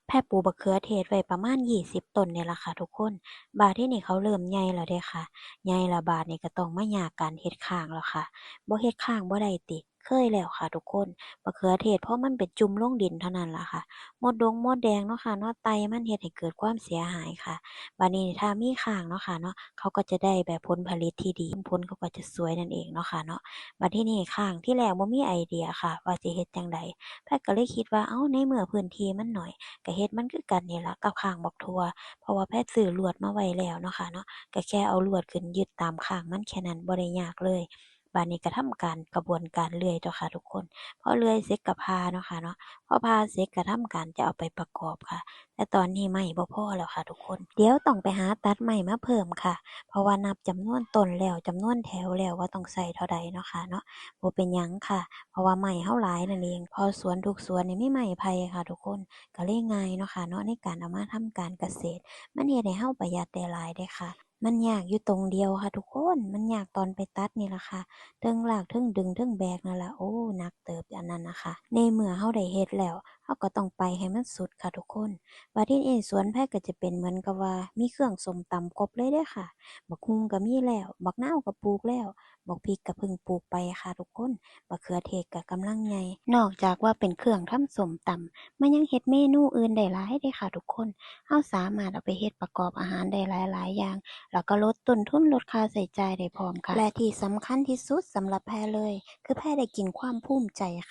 แพรปลูกบักเขือเทศไว้ประมาณ20ต้นเนี่ยล่ะค่ะทุกคน บาดที่นี่เขาเริ่มใหญ่แล้วเด้ค่ะใหญ่แล้วบาดนี้ก็ต้องมายากการเฮ็ดข้างแล้วค่ะบ่เฮ็ดข้างบ่ได้ติเคยแล้วค่ะทุกคนบักเขือเทศพอมันไปจุ่มลงดินเท่านั้นล่ะค่ะมดแดงเนาะค่ะเนาะไต่มันเฮ็ดให้เกิดความเสียหายค่ะบัดนี้ถ้ามีข้างเนาะค่ะเนาะเขาก็จะได้แบบผลผลิตที่ดีผลเขาก็จะสวยนั่นเองเนาะค่ะเนาะบัดทีนี้ข้างที่แรกบ่มีไอเดียค่ะว่าสิเฮ็ดจั่งใดแพรก็เลยคิดว่าอ้าวในเมื่อพื้นที่มันน้อย ก็เฮ็ดมันคือกันนี่ล่ะกับข้างบักถั่วเพราะว่าแพทย์ซื้อลวดมาไว้แล้วเนาะค่ะเนาะก็แค่เอาลวดขึ้นยึดตามข้างมันแค่นั้นบ่ได้ยากเลยบัดนี้ก็ทำการกระบวนการเลื่อยเนาะค่ะทุกคนพอเลื่อยเสร็จก็ผ่าเนาะค่ะเนาะพอผ่าเสร็จก็ทำการจะเอาไปประกอบค่ะแต่ตอนนี้ไม้บ่พอแล้วค่ะทุกคนเดี๋ยวต้องไปหาตัดไม้มาเพิ่มค่ะเพราะว่านับจำนวนต้นแล้วจำนวนแถวแล้วว่าต้องใช้เท่าใดเนาะค่ะเนาะบ่เป็นหยังค่ะเพราะว่าไม้เราหลายนั่นเองพอสวนทุกสวนนี่มีไม้ไผ่ค่ะทุกคน ก็เลยง่ายเนาะค่ะเนาะในการเอามาทำการเกษตรมันเฮ็ดให้เราประหยัดได้หลายเดะค่ะมันยากอยู่ตรงเดียวค่ะทุกคนมันยากตอนไปตัดนี่ล่ะค่ะเทิงลากเทิงดึงเทิงแบกนั่นล่ะโอ้หนักเติบอันนั้นน่ะค่ะในเมื่อเราได้เฮ็ดแล้วเราก็ต้องไปให้มันสุดค่ะทุกคนบัดทีนี้สวนแพรก็จะเป็นเหมือนกับว่ามีเครื่องส้มตำครบเลยเด้อค่ะบักฮุ่งก็มีแล้วบักนาวก็ปลูกแล้วบักพริกก็เพิ่งปลูกไปค่ะทุกคนบักเขือเทศก็กำลังใหญ่นอกจากว่าเป็นเครื่องทำส้มตำ มันยังเฮ็ดเมนูอื่นได้หลายเดะค่ะทุกคนเราสามารถเอาไปเฮ็ดประกอบอาหารได้หลายๆอย่างแล้วก็ลดต้นทุนลดค่าใช้จ่ายได้พร้อมค่ะและที่สำคัญที่สุดสำหรับแพรเลยคือแพรได้กินความภูมิใจค่ะ